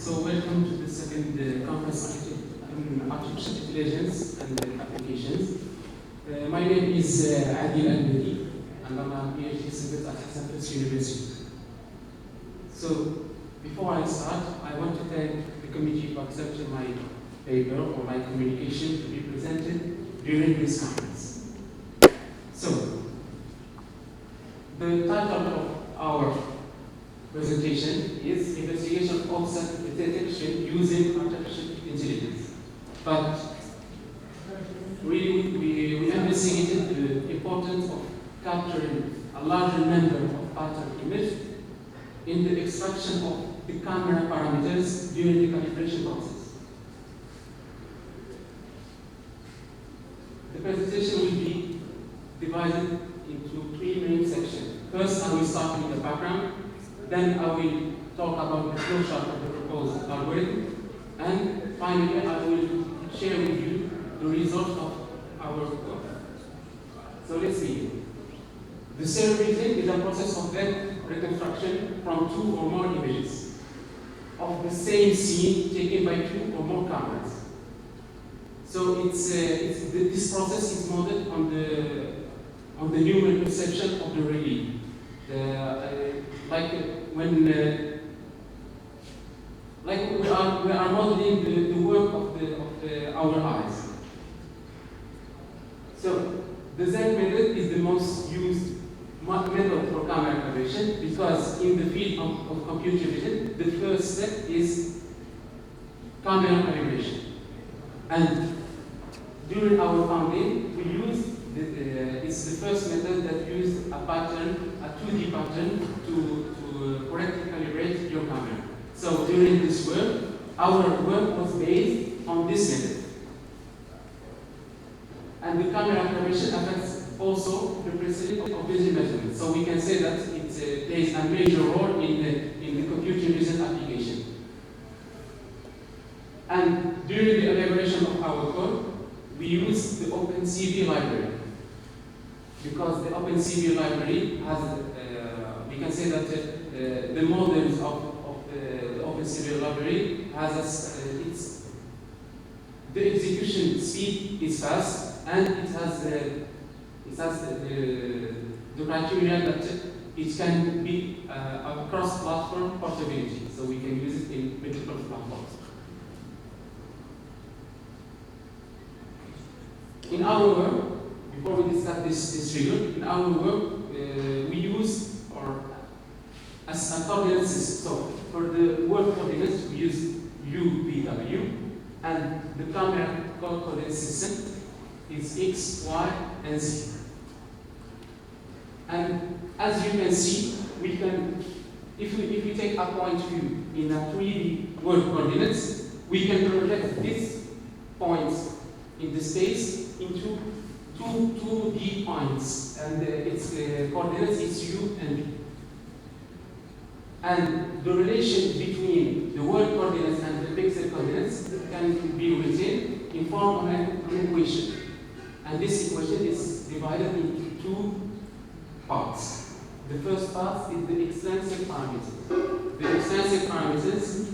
So welcome to the second conference on artificial intelligence and applications. My name is A.ELMEHDI, and I'm a PhD student at Hassan University. So before I start, I want to thank the committee for accepting my paper or my communication to be presented during this conference. So the title of our presentation is Investigation of Settat Detection Using Artificial Intelligence. But really, we investigated the importance of capturing a larger number of pattern images in the extraction of the camera parameters during the calibration process. The presentation will be divided into three main sections. First, I will start with the background. Then I will talk about the flowchart of the proposed algorithm. And finally, I will share with you the result of our work. So let's begin. The serial reasoning is a process of depth reconstruction from two or more images of the same scene taken by two or more cameras. So this process is modeled on the human perception of the relief. Like we are modeling the work of our eyes. So the Z method is the most used method for camera calibration because in the field of computer vision, the first step is camera calibration. And during our founding, we use it's the first method that used a pattern, a 2D pattern, to correctly calibrate your camera. So during this work, our work was based on this method. And the camera calibration affects also the precision of vision measurement. So we can say that it plays a major role in the computer vision application. And during the elaboration of our code, we use the OpenCV library. Because the OpenCV library has, we can say that the models of the OpenCV library has the execution speed is fast, and it has the criteria that it can be a cross-platform portability, so we can use it in multiple platforms. In our work, before we discuss this figure, in our work, we use as a coordinate system. So for the world coordinates, we use UVW, and the camera coordinate system is X, Y, and Z. And as you can see, we can, if we take a point view in a 3D world coordinates, we can project these points in the space into 2D points, and its coordinates is U and V. And the relation between the world coordinates and the pixel coordinates can be written in form of an equation. And this equation is divided into two parts. The first part is the extrinsic parameters. The extrinsic parameters,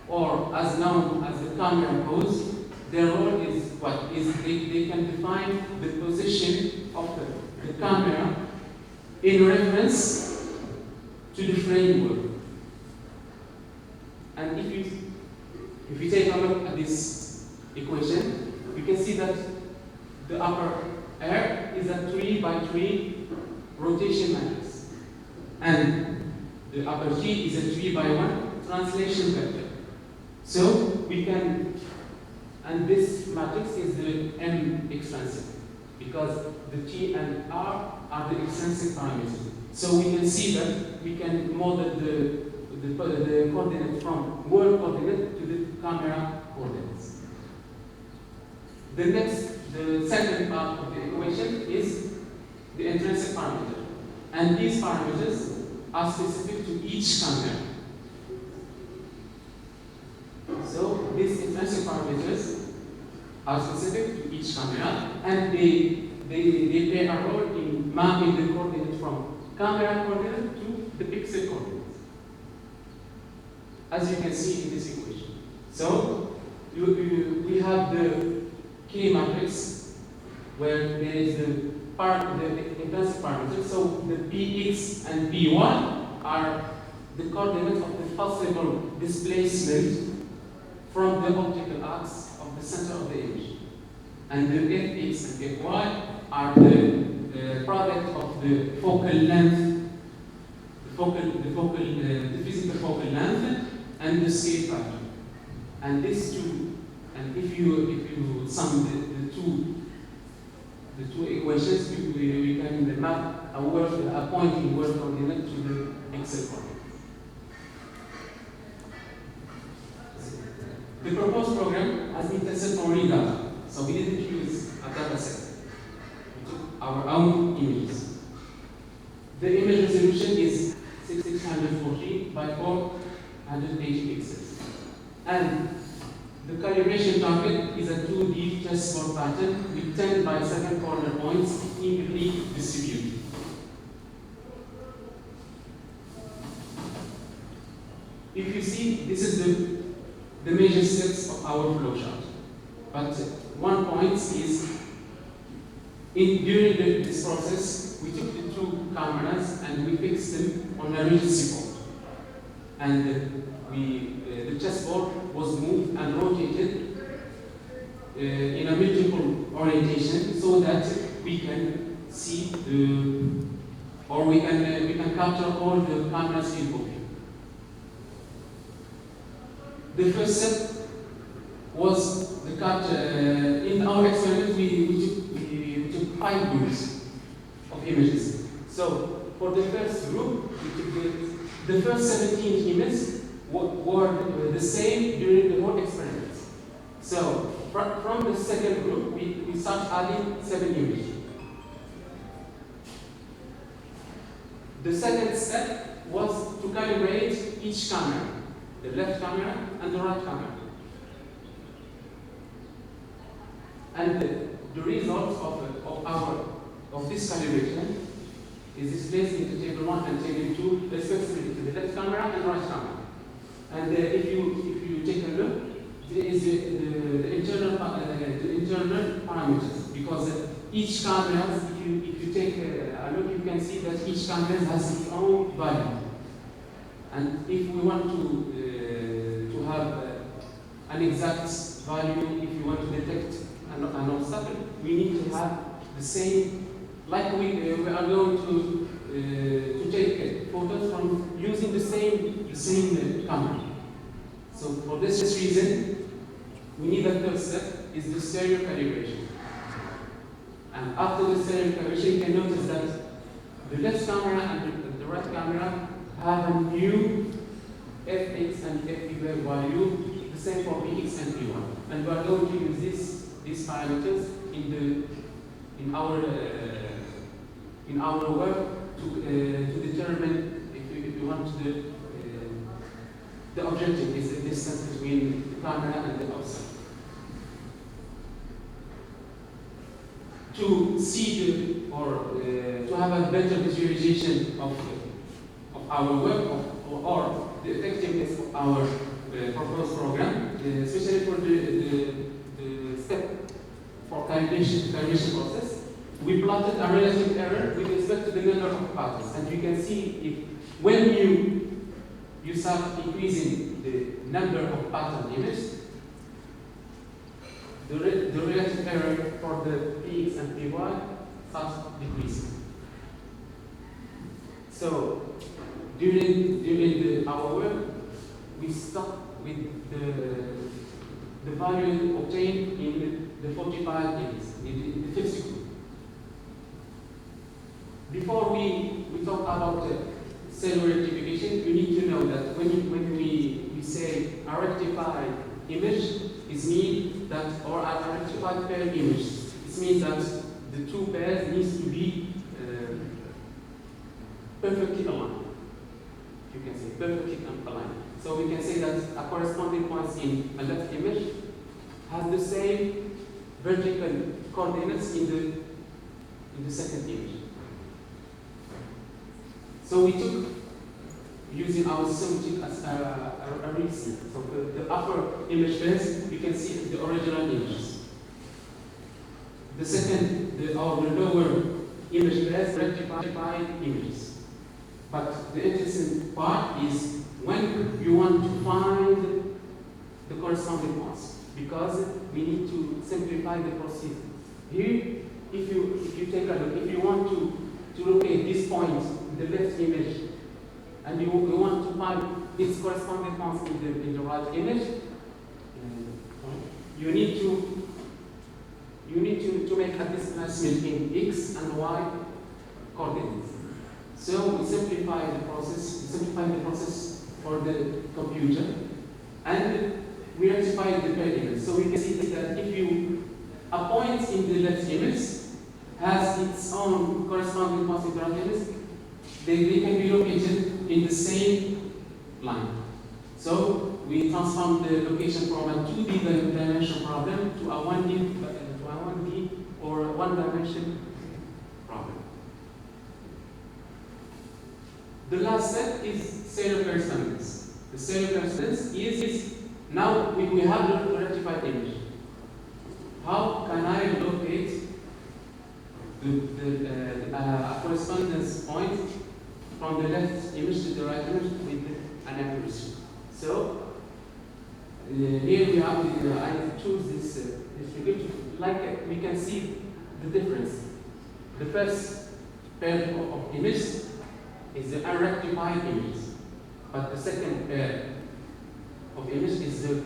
or as known as the camera pose, their role is what? They can define the position of the camera in reference to the framework. And if you take a look at this equation, we can see that the upper R is a 3x3 rotation matrix, and the upper T is a 3x1 translation vector. So we can. And this matrix is the M extrinsic, because the T and R are the extrinsic parameters. So we can see that we can model the coordinate from world coordinate to the camera coordinates. The second part of the equation is the intrinsic parameter. And these parameters are specific to each camera. So these intrinsic parameters are specific to each camera, and they play a role in mapping the coordinate from camera coordinate to the pixel coordinates. as you can see in this equation. So we have the K matrix where there is the intrinsic parameters. So the Px and Py are the coordinates of the possible displacement from the optical axis of the center of the image. And the Fx and Fy are the product of the focal length, the physical focal length, and the scale factor. And these two, and if you sum the two equations, we can map a point in world coordinate to the pixel coordinate. The proposed program has been tested on real data, so we didn't use a data set. We took our own images. The image resolution is 640 by 480 pixels. And the calibration target is a 2D chessboard pattern with 10 by 7 corner points evenly distributed. If you see, this is the major steps of our flowchart. But one point is, during this process, we took the two cameras and we fixed them on a rigid support. And the chessboard was moved and rotated in a multiple orientation so that we can see we can capture all the cameras in view. The first step was the capture. In our experiment, we took 5 groups of images. So for the first group, we took the first 17 images were the same during the whole experiment. So from the second group, we start adding 7 images. The second step was to calibrate each camera, the left camera and the right camera. And the results of this calibration is displayed in the table 1 and table 2, respectively to the left camera and right camera. And if you take a look, there is the internal parameters, because each camera, if you take a look, you can see that each camera has its own value. And if we want to have an exact value, if you want to detect an obstacle, we need to have the same, like we are going to take photos from using the same camera. So for this reason, we need a third step, is the stereo calibration. And after the stereo calibration, you can notice that the left camera and the right camera have a new fx and fy value, the same for px and py. And we are going to use these parameters in our work to determine if you want the objective is the distance between the camera and the outside. To see to have a better visualization of our work or the effectiveness of our proposed program, especially for the step for calibration process, we plotted a relative error with respect to the number of patterns. And you can see if when you start increasing the number of pattern images, the relative error for the px and py starts decreasing. So during our work, we start with the value obtained in the 45 images, in the fifth group. Before we talk about cellular rectification, you need to know that when we say a rectified image, it means that, or a rectified pair image, it means that the two pairs needs to be perfectly aligned. You can say perfectly aligned. So we can say that a corresponding point in a left image has the same vertical coordinates in the second image. So we took using our semantic as a reason. So the upper image first, you can see the original images. The second, the lower image first, rectified images. But the interesting part is when you want to find the corresponding ones, because we need to simplify the procedure. Here, if you take a look, if you want to locate this point in the left image, and you want to find its corresponding ones in the right image, you need to make a displacement in x and y coordinates. So we simplify the process for the computer, and we rectify the paired image. So we can see that if a point in the left image has its own corresponding points in the right image, they can be located in the same line. So we transform the location from a 2D dimension problem to a 1D or one-dimension problem. The last step is serial correspondence. The serial correspondence is now we have the rectified image. How can I locate a correspondence point from the left image to the right image with an accuracy? So here we have I choose this figure. Like we can see the difference. The first pair of images is the unrectified image, but the second pair of image is the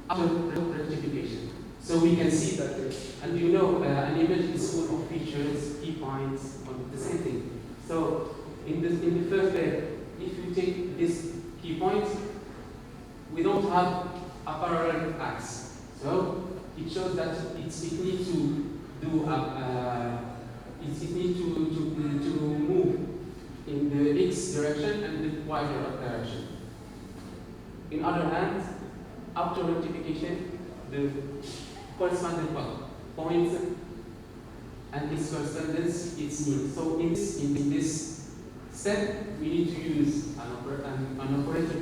after rectification. So we can see that, and you know, an image is full of features, key points, or the same thing. So in the first pair, if you take this key point, we don't have a parallel axis. So it shows that it needs to do it needs to move in the x direction and the y direction. In other hand, after rectification, the corresponding points and its correspondence is needed. So in this step, we need to use an operator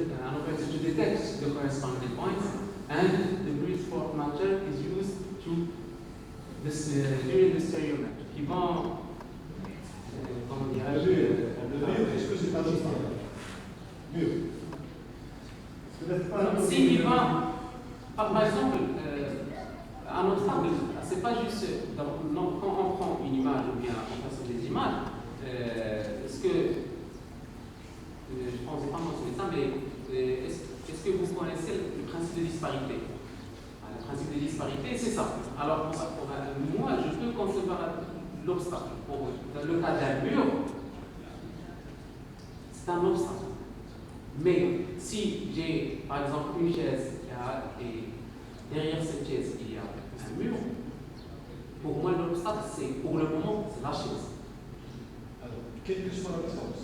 to detect the corresponding points, and the grid formatter is used to during the stereo method. Qui vont, comment dirais-je, est-ce que c'est pas mieux? S'il va, par exemple, un obstacle, c'est pas juste, quand on prend une image ou bien on passe des images, est-ce que, je ne pense pas mentionner ça, mais est-ce que vous connaissez le principe de disparité? Le principe de disparité, c'est ça. Alors, moi, je peux concevoir l'obstacle. Dans le cas d'un mur, c'est un obstacle. Mais si j'ai, par exemple, une chaise et derrière cette chaise, il y a un mur, pour moi, l'obstacle, c'est, pour le moment, c'est la chaise. Alors, quelle que soit la distance?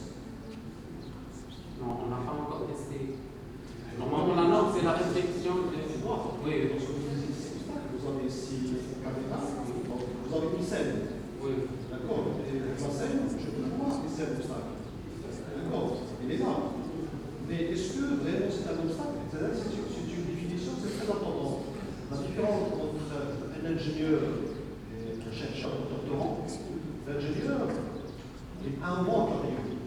Non, on n'a pas encore testé. Normalement, la norme, c'est la réflexion des voies. Oui, parce que vous avez ici vous avez une scène. oui. D'accord? Et la scène, je peux voir que c'est un obstacle. D'accord? Il est là. Mais est-ce que vraiment c'est un obstacle? C'est une définition, c'est très important. La différence entre un ingénieur et un chercheur, un doctorant, l'ingénieur, il invente la théorie.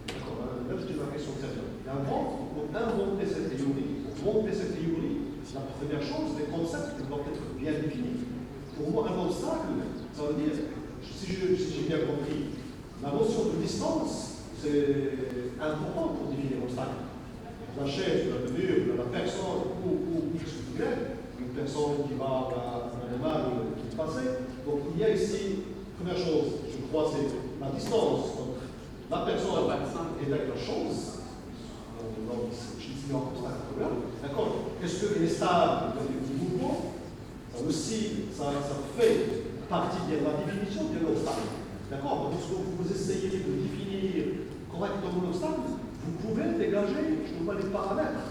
D'accord? Là, je dis la question sérieuse. Il invente, pour inventer cette théorie, pour monter cette théorie, la première chose, les concepts doivent être bien définis. Pour moi, un obstacle, ça veut dire, si j'ai bien compris, la notion de distance, c'est important pour définir l'obstacle. La chaise, le mur, la personne, ou X ou Y, une personne qui va à un animal qui est passé. Donc il y a ici, première chose, je crois, c'est la distance entre la personne et la chose. Donc, je dis en obstacle. D'accord? Est-ce qu'elle est stable dans le mouvement? Ça aussi, ça fait partie de la définition de l'obstacle. D'accord? Lorsque vous essayez de définir correctement l'obstacle, vous pouvez dégager, je vois, des paramètres,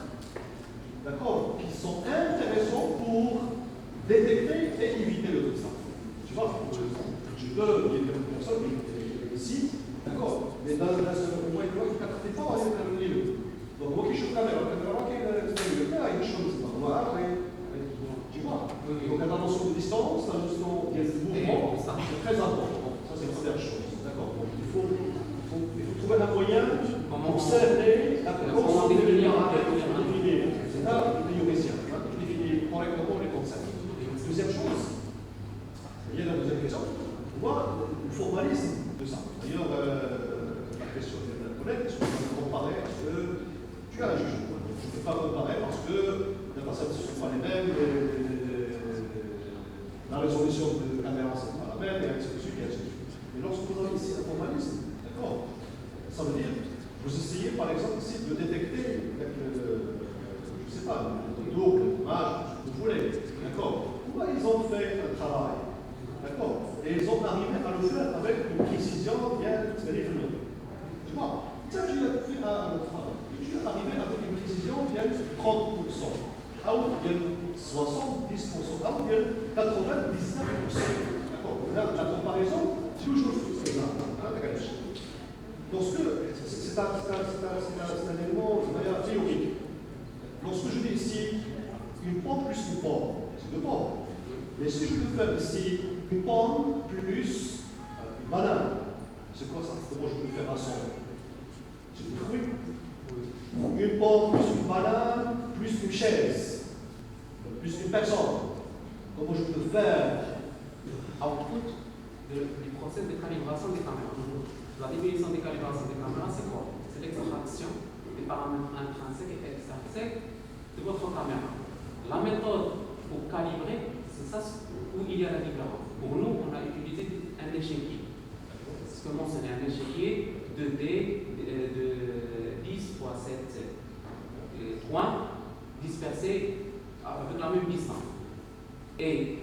d'accord, qui sont intéressants pour détecter et éviter l'obstacle. Tu vois, je peux, il y a une personne qui est ici, d'accord, mais dans un moment, il ne capte pas avec un livre. comment définir c'est là le théoricien, qui définit correctement les concepts. Deuxième chose, il y a la deuxième question, on voit le formalisme de ça. D'ailleurs, la question de la collègue, est-ce qu'on peut comparer parce que tu as un jugement. Je ne peux pas comparer parce que les personnes ne sont pas les mêmes, la résolution de caméra c'est pas la même, et ainsi de suite, et ainsi de suite. Mais lorsque vous avez ici un formalisme, d'accord, ça veut dire, vous essayez par exemple ici de détecter avec je ne sais pas, le double, l'image, ce que vous voulez, d'accord. Pourquoi ils ont fait un travail, d'accord, et ils ont arrivé à le faire avec une précision bien définie. Tu vois, tiens, j'ai fait un travail, et tu es arrivé avec une précision bien 30%, à ou bien 70%, à ou bien 99%. D'accord. Là, la comparaison, toujours c'est ça. Lorsque c'est un élément de manière théorique. Lorsque je dis ici une pomme plus une pomme, c'est deux pommes. Mais si je veux faire ici une pomme plus une banane, c'est quoi ça? Comment je peux faire un son? C'est du fruit. Une pomme plus une banane plus une chaise, plus une personne. Comment je peux faire output du process de calibration des caméras? La définition des calibrations des caméras, c'est quoi? C'est l'extraction des paramètres intrinsèques et extrinsèques de votre caméra. La méthode pour calibrer, c'est ça où il y a la différence. Pour nous, on a utilisé un échiquier. Ce que mentionné, un échiquier 2D de 10 x 7 points dispersés avec la même distance. Et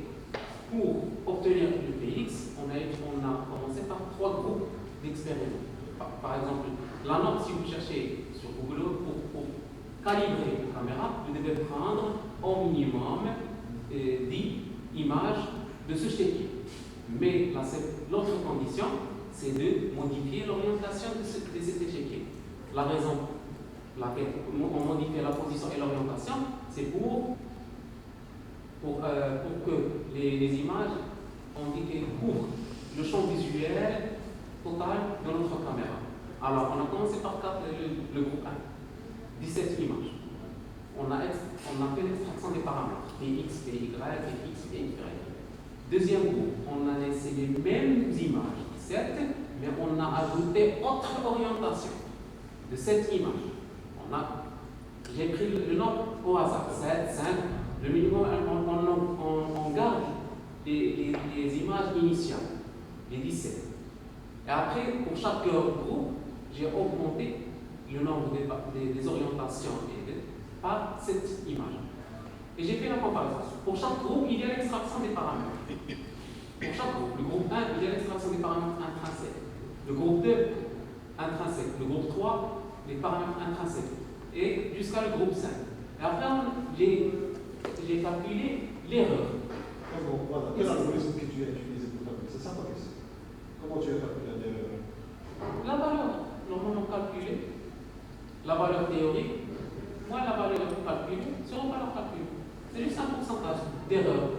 pour obtenir le PX, on a commencé par 3 groupes d'expériments. Par exemple, la note, si vous cherchez sur Google pour calibrer une caméra, vous devez prendre au minimum 10 images de ce chéquier. Mais l'autre condition, c'est de modifier l'orientation de cet échiquier. La raison pour laquelle on modifie la position et l'orientation, c'est pour que les images couvrent le champ visuel total de notre caméra. Alors, on a commencé par le groupe 1, 17 images. On a fait l'extraction des paramètres, PX, PY, PX, PY. Deuxième groupe, on a laissé les mêmes images, 17, mais on a ajouté autre orientation de 7 images. J'ai pris le nombre au hasard, 7, 5, le minimum, on garde les images initiales, les 17. Et après, pour chaque groupe, j'ai augmenté le nombre des orientations par cette image. Et j'ai fait la comparaison. Pour chaque groupe, il y a l'extraction des paramètres. Pour chaque groupe, le groupe 1, il y a l'extraction des paramètres intrinsèques. Le groupe 2, intrinsèque. Le groupe 3, les paramètres intrinsèques. Et jusqu'à le groupe 5. Et après, j'ai calculé l'erreur. Voilà. Quel algorithme que tu as utilisé pour calculer? C'est ça ma question. Comment tu as calculé l'erreur? La valeur, normalement calculée, la valeur théorique, moins la valeur calculée, sur une valeur calculée. C'est juste un pourcentage d'erreur